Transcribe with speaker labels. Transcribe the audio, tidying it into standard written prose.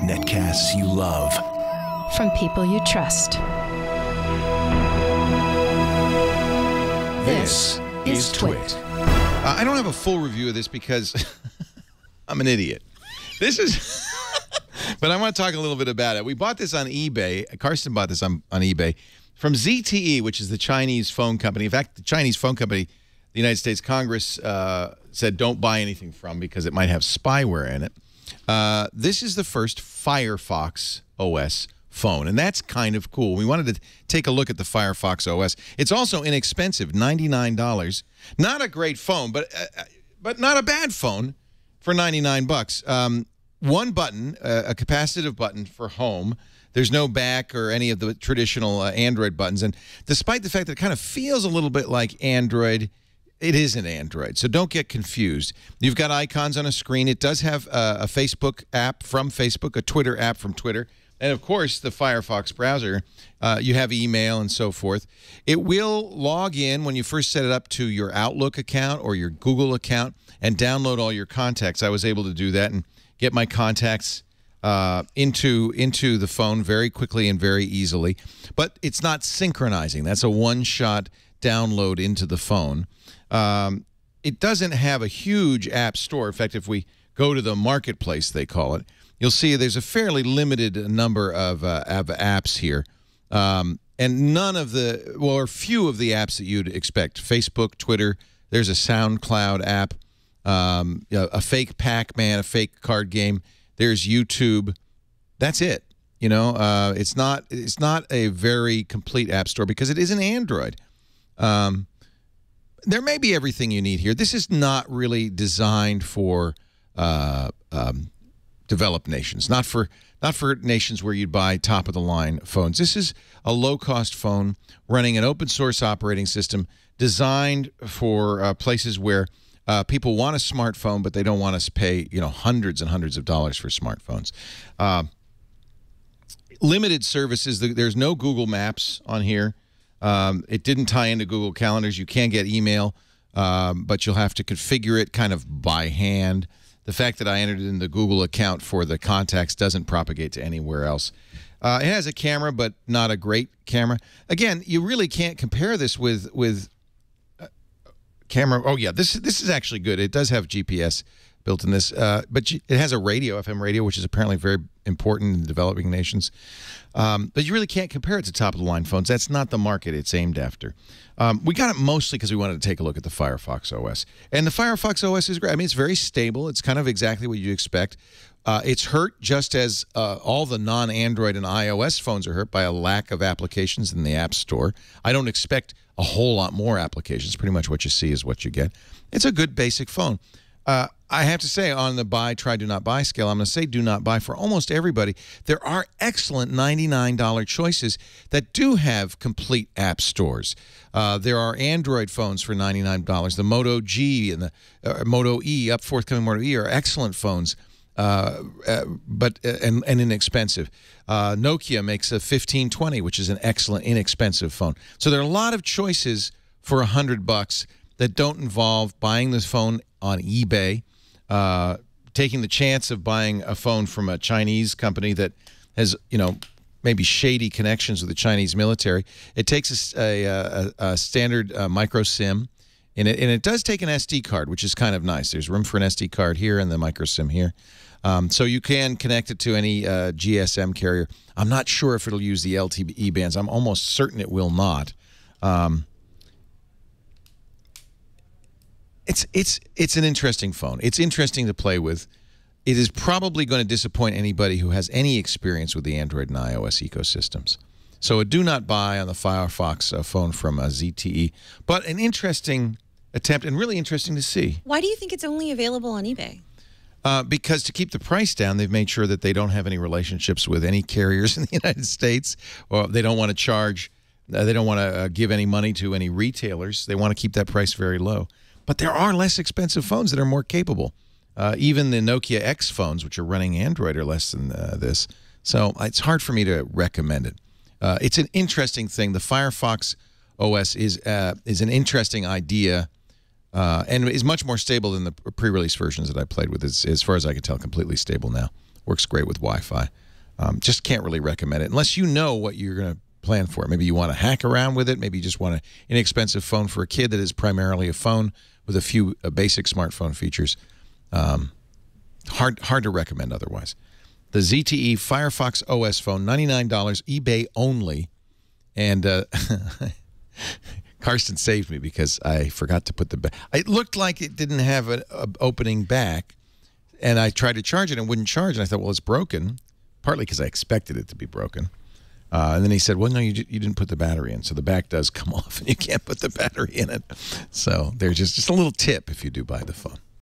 Speaker 1: Netcasts you love.
Speaker 2: From people you trust.
Speaker 1: This is Twit.
Speaker 3: I don't have a full review of this because I'm an idiot. This is... But I want to talk a little bit about it. We bought this on eBay. Karsten bought this on eBay from ZTE, which is the Chinese phone company. In fact, the Chinese phone company, the United States Congress said don't buy anything from because it might have spyware in it. This is the first Firefox OS phone, and that's kind of cool. We wanted to take a look at the Firefox OS. It's also inexpensive, $99. Not a great phone, but not a bad phone for 99 bucks. One button, a capacitive button for home. There's no back or any of the traditional Android buttons. And despite the fact that it kind of feels a little bit like Android, it isn't Android. So don't get confused. You've got icons on a screen. It does have a Facebook app from Facebook, a Twitter app from Twitter, and, of course, the Firefox browser. You have email and so forth. It will log in when you first set it up to your Outlook account or your Google account and download all your contacts. I was able to do that and get my contacts into the phone very quickly and very easily. But it's not synchronizing. That's a one-shot download into the phone. It doesn't have a huge app store. In fact, if we go to the marketplace, they call it, you'll see there's a fairly limited number of apps here. And none of the, well, or few of the apps that you'd expect. Facebook, Twitter, there's a SoundCloud app. A fake Pac-Man, a fake card game. There's YouTube. That's it. You know, it's not a very complete app store because it isn't Android. There may be everything you need here. This is not really designed for developed nations. Not for nations where you'd buy top-of-the-line phones. This is a low-cost phone running an open-source operating system designed for places where people want a smartphone, but they don't want us to pay, you know, hundreds and hundreds of dollars for smartphones. Limited services. There's no Google Maps on here. It didn't tie into Google Calendars. You can get email, but you'll have to configure it kind of by hand. The fact that I entered in the Google account for the contacts doesn't propagate to anywhere else. It has a camera, but not a great camera. Again, you really can't compare this with camera. Oh yeah, this is actually good. It does have GPS built in this, but it has a radio, FM radio, which is apparently very important in developing nations. But you really can't compare it to top-of-the-line phones. That's not the market it's aimed after. We got it mostly because we wanted to take a look at the Firefox OS. And the Firefox OS is great. I mean, it's very stable. It's kind of exactly what you expect. It's hurt just as all the non-Android and iOS phones are hurt by a lack of applications in the App Store. I don't expect a whole lot more applications. Pretty much what you see is what you get. It's a good basic phone. I have to say, on the buy, try, do not buy scale, I'm going to say do not buy for almost everybody. There are excellent $99 choices that do have complete app stores. There are Android phones for $99. The Moto G and the Moto E, forthcoming Moto E, are excellent phones, but inexpensive. Nokia makes a 1520, which is an excellent, inexpensive phone. So there are a lot of choices for $100 that don't involve buying this phone on eBay, taking the chance of buying a phone from a Chinese company that has, you know, maybe shady connections with the Chinese military. It takes a standard micro SIM, and it does take an SD card, which is kind of nice. There's room for an SD card here and the micro SIM here. So you can connect it to any GSM carrier. I'm not sure if it'll use the LTE bands. I'm almost certain it will not. It's an interesting phone. It's interesting to play with. It is probably going to disappoint anybody who has any experience with the Android and iOS ecosystems. So do not buy on the Firefox phone from ZTE. But an interesting attempt and really interesting to see.
Speaker 4: Why do you think it's only available on eBay?
Speaker 3: Because to keep the price down, they've made sure that they don't have any relationships with any carriers in the United States, or they don't want to charge, they don't want to give any money to any retailers. They want to keep that price very low. But there are less expensive phones that are more capable. Even the Nokia X phones, which are running Android, are less than this. So it's hard for me to recommend it. It's an interesting thing. The Firefox OS is an interesting idea. and is much more stable than the pre-release versions that I played with. It's, as far as I can tell, completely stable now. Works great with Wi-Fi. Just can't really recommend it unless you know what you're going to plan for. Maybe you want to hack around with it. Maybe you just want an inexpensive phone for a kid that is primarily a phone with a few basic smartphone features. Hard to recommend otherwise. The ZTE Firefox OS phone, $99, eBay only. And Karsten saved me because I forgot to put the back. It looked like it didn't have an opening back, and I tried to charge it and wouldn't charge. And I thought, well, it's broken, partly because I expected it to be broken. And then he said, well, no, you didn't put the battery in. So the back does come off, and you can't put the battery in it. So there's just a little tip if you do buy the phone.